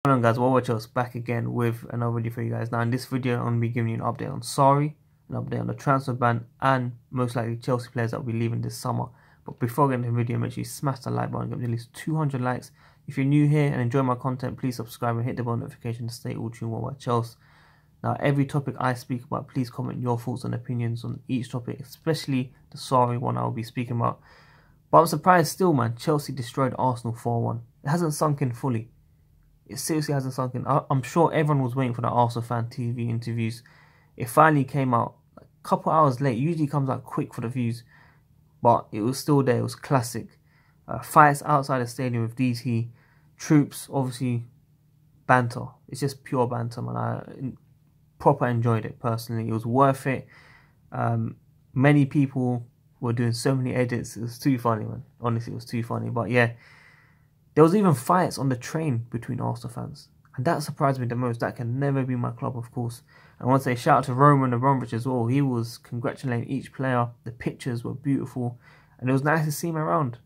Hello guys, watch us back again with another video for you guys. Now in this video I'm going to be giving you an update on Sarri, an update on the transfer ban, and most likely Chelsea players that will be leaving this summer. But before getting into the video, make sure you smash the like button, get at least 200 likes. If you're new here and enjoy my content, please subscribe and hit the bell notification to stay all tuned about Chelsea. Now every topic I speak about, please comment your thoughts and opinions on each topic, especially the Sarri one I will be speaking about. But I'm surprised still, man. Chelsea destroyed Arsenal 4-1. It hasn't sunk in fully. It seriously hasn't sunk in. I'm sure everyone was waiting for the Arsenal fan TV interviews. It finally came out a couple hours late. Usually comes out quick for the views, but it was still there. It was classic. Fights outside the stadium with DT. Troops, obviously, banter. It's just pure banter, man. I proper enjoyed it personally. It was worth it. Many people were doing so many edits. It was too funny, man. Honestly, it was too funny. But yeah. There was even fights on the train between Arsenal fans. And that surprised me the most. That can never be my club, of course. I want to say shout out to Roman Abramovich as well. He was congratulating each player. The pictures were beautiful. And it was nice to see him around.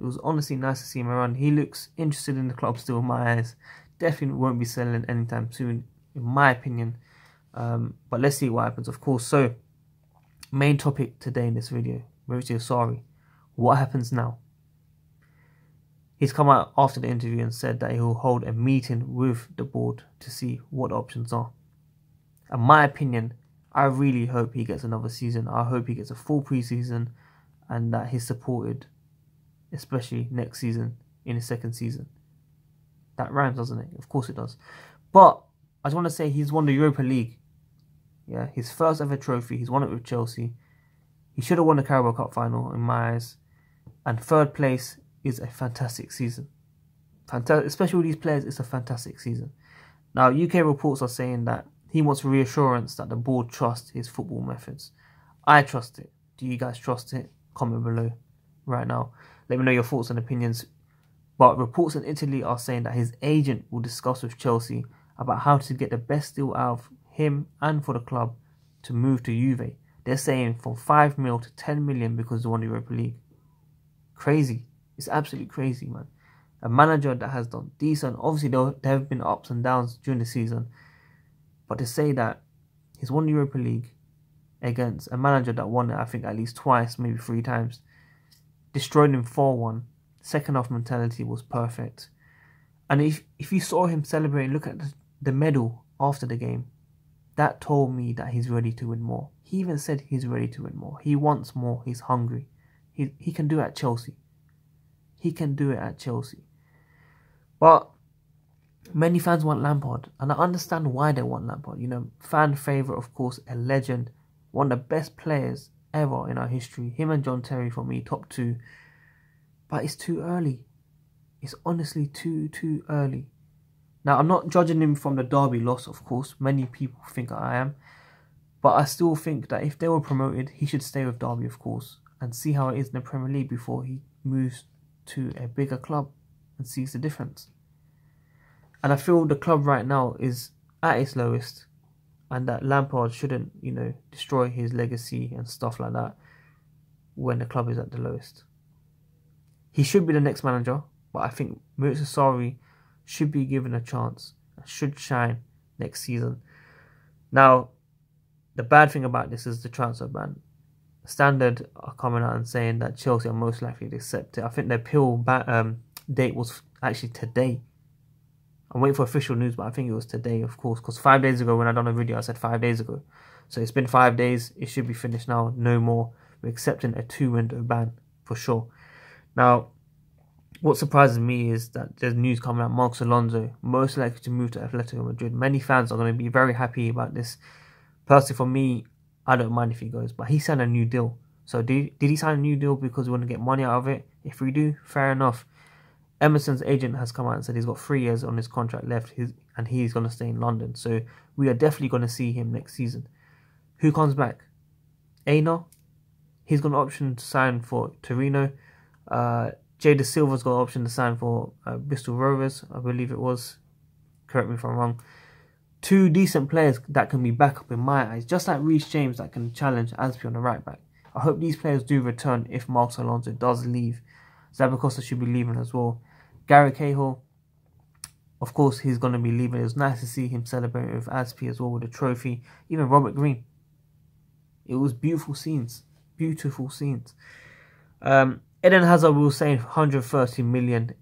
It was honestly nice to see him around. He looks interested in the club still in my eyes. Definitely won't be selling anytime soon, in my opinion. But let's see what happens, of course. So, main topic today in this video. Maurizio Sarri. What happens now? He's come out after the interview and said that he will hold a meeting with the board to see what options are. In my opinion, I really hope he gets another season. I hope he gets a full preseason and that he's supported, especially next season, in his second season. That rhymes, doesn't it? Of course it does. But I just want to say he's won the Europa League. Yeah, his first ever trophy. He's won it with Chelsea. He should have won the Carabao Cup final in my eyes. And third place is a fantastic season. Especially with these players, it's a fantastic season. Now, UK reports are saying that he wants reassurance that the board trusts his football methods. I trust it. Do you guys trust it? Comment below right now. Let me know your thoughts and opinions. But reports in Italy are saying that his agent will discuss with Chelsea about how to get the best deal out of him and for the club to move to Juve. They're saying from 5 mil to 10 million because they won the Europa League. Crazy. It's absolutely crazy, man. A manager that has done decent. Obviously, there have been ups and downs during the season. But to say that he's won the Europa League against a manager that won it, I think, at least twice, maybe 3 times. Destroyed him 4-1. Second half mentality was perfect. And if you saw him celebrating, look at the medal after the game. That told me that he's ready to win more. He even said he's ready to win more. He wants more. He's hungry. He can do it at Chelsea. He can do it at Chelsea. But many fans want Lampard. And I understand why they want Lampard. You know, fan favourite, of course, a legend. One of the best players ever in our history. Him and John Terry, for me, top 2. But it's too early. It's honestly too early. Now, I'm not judging him from the Derby loss, of course. Many people think I am. But I still think that if they were promoted, he should stay with Derby, of course. And see how it is in the Premier League before he moves to a bigger club and sees the difference. And I feel the club right now is at its lowest, and that Lampard shouldn't, you know, destroy his legacy and stuff like that when the club is at the lowest. He should be the next manager, but I think Maurizio Sarri should be given a chance and should shine next season. Now, the bad thing about this is the transfer ban. Standard are coming out and saying that Chelsea are most likely to accept it. I think their appeal date was actually today. I'm waiting for official news, but I think it was today, of course, because 5 days ago when I done a video, I said 5 days ago. So it's been 5 days. It should be finished now. No more. We're accepting a 2-window ban for sure. Now, what surprises me is that there's news coming out. Marcos Alonso most likely to move to Atletico Madrid. Many fans are going to be very happy about this. Personally, for me, I don't mind if he goes, but he signed a new deal. So did he sign a new deal because we want to get money out of it? If we do, fair enough. Emerson's agent has come out and said he's got 3 years on his contract left and he's going to stay in London. So we are definitely going to see him next season. Who comes back? Aina. He's got an option to sign for Torino. DaSilva's got an option to sign for Bristol Rovers, I believe it was. Correct me if I'm wrong. 2 decent players that can be backup in my eyes, just like Reece James that can challenge Aspi on the right back. I hope these players do return if Marcos Alonso does leave. Zabacosta should be leaving as well. Gary Cahill, of course, he's going to be leaving. It was nice to see him celebrating with Aspi as well with a trophy. Even Robert Green. It was beautiful scenes. Beautiful scenes. Eden Hazard will say 130 million.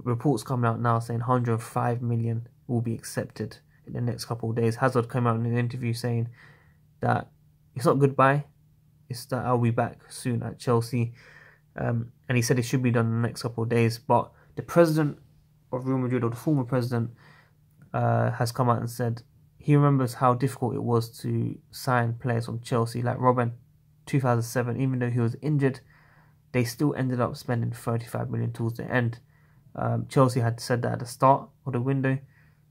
Reports coming out now saying 105 million will be accepted in the next couple of days. Hazard came out in an interview saying that it's not goodbye. It's that I'll be back soon at Chelsea. And he said it should be done in the next couple of days. But the president of Real Madrid, or the former president, has come out and said he remembers how difficult it was to sign players from Chelsea, like Robben, 2007. Even though he was injured, they still ended up spending 35 million towards the end. Chelsea had said that at the start of the window.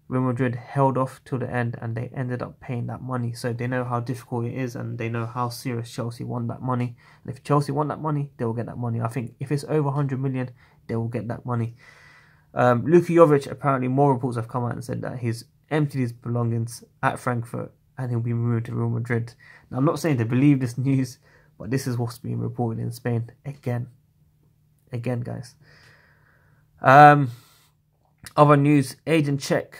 Real Madrid held off till the end, and they ended up paying that money. So they know how difficult it is, and they know how serious Chelsea want that money. And if Chelsea want that money, they will get that money. I think if it's over 100 million, they will get that money. Luka Jovic, apparently more reports have come out and said that he's emptied his belongings at Frankfurt and he'll be moved to Real Madrid. Now, I'm not saying to believe this news, but this is what's being reported in Spain again. Again, guys. Other news, Agent Cech,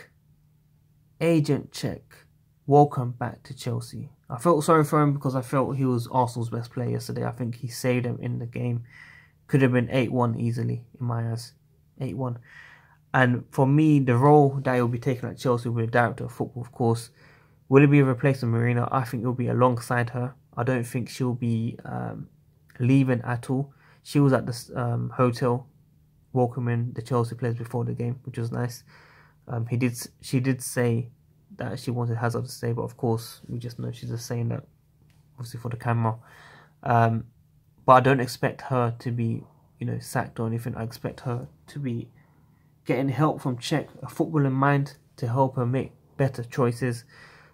welcome back to Chelsea. I felt sorry for him because I felt he was Arsenal's best player yesterday. I think he saved them in the game. Could have been 8-1 easily in my eyes. 8-1. And for me, the role that he'll be taking at Chelsea with the director of football, of course, will it be a replacement Marina? I think it'll be alongside her. I don't think she'll be leaving at all. She was at the hotel welcoming the Chelsea players before the game, which was nice. She did say that she wanted Hazard to stay, but of course we just know she's just saying that obviously for the camera. But I don't expect her to be, sacked or anything. I expect her to be getting help from Cech, a football in mind, to help her make better choices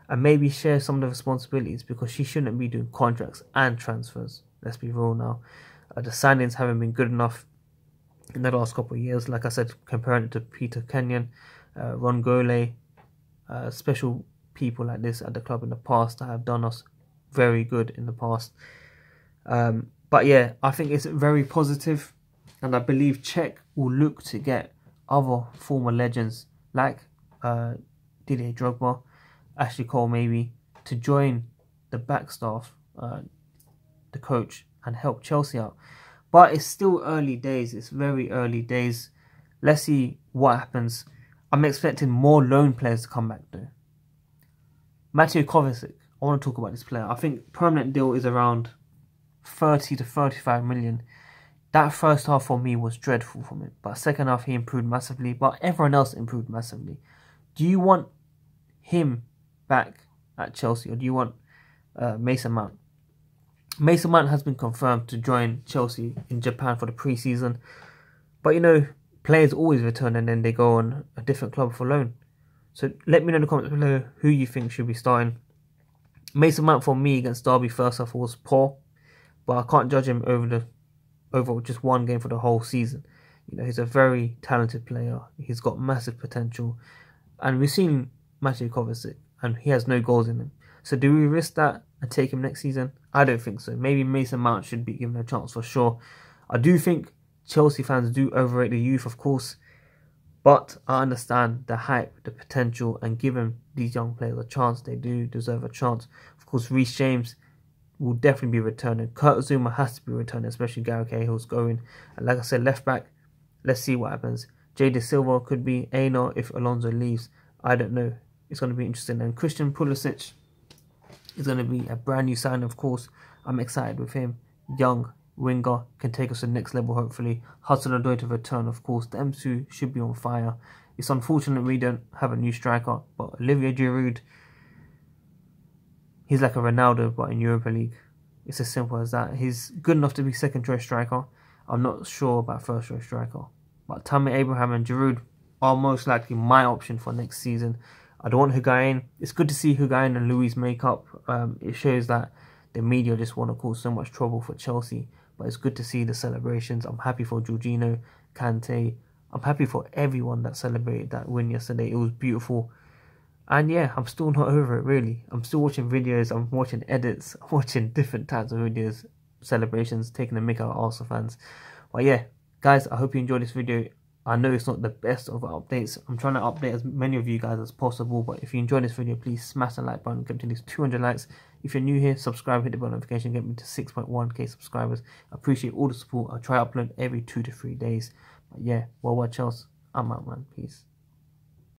and maybe share some of the responsibilities, because she shouldn't be doing contracts and transfers. Let's be real now. The signings haven't been good enough in the last couple of years. Like I said, comparing it to Peter Kenyon, Ron Gole, special people like this at the club in the past that have done us very good in the past. But yeah, I think it's very positive, and I believe Cech will look to get other former legends like Didier Drogba, Ashley Cole maybe, to join the back staff, the coach, and help Chelsea out. But it's still early days. It's very early days. Let's see what happens. I'm expecting more loan players to come back though. Mateo Kovacic, I want to talk about this player. I think permanent deal is around 30 to 35 million. That first half for me was dreadful from it. But second half he improved massively. But everyone else improved massively. Do you want him back at Chelsea, or do you want Mason Mount? Mason Mount has been confirmed to join Chelsea in Japan for the pre-season. But players always return and then they go on a different club for loan. So let me know in the comments below who you think should be starting. Mason Mount for me against Derby first half was poor, but I can't judge him over just one game for the whole season. He's a very talented player. He's got massive potential. And we've seen Mateo Kovacic, and he has no goals in him. So do we risk that and take him next season? I don't think so. Maybe Mason Mount should be given a chance for sure. I do think Chelsea fans do overrate the youth, of course. But I understand the hype, the potential, and giving these young players a chance. They do deserve a chance. Of course, Reece James will definitely be returning. Kurt Zuma has to be returning, especially Gary Cahill's going. And like I said, left back, let's see what happens. DaSilva could be Aina if Alonso leaves. I don't know. It's going to be interesting. And Christian Pulisic is going to be a brand new signing, of course. I'm excited with him. Young winger, can take us to the next level, hopefully. Hudson-Odoi to return, of course. The M2 should be on fire. It's unfortunate we don't have a new striker, but Olivier Giroud, he's like a Ronaldo, but in Europa League. It's as simple as that. He's good enough to be second-choice striker. I'm not sure about first-choice striker. But Tammy Abraham and Giroud are most likely my option for next season. I don't want Higuain. It's good to see Higuain and Luis make up. It shows that the media just want to cause so much trouble for Chelsea. But it's good to see the celebrations. I'm happy for Jorginho, Kante. I'm happy for everyone that celebrated that win yesterday. It was beautiful. And yeah, I'm still not over it, really. I'm still watching videos. I'm watching edits. I'm watching different types of videos, celebrations, taking the mick out of Arsenal fans. But yeah, guys, I hope you enjoyed this video. I know it's not the best of updates. I'm trying to update as many of you guys as possible. But if you enjoyed this video, please smash the like button. Get to these 200 likes. If you're new here, subscribe, hit the bell notification, get me to 6.1k subscribers. I appreciate all the support. I'll try to upload every 2 to 3 days. But yeah, well, watch else. I'm out, man. Peace.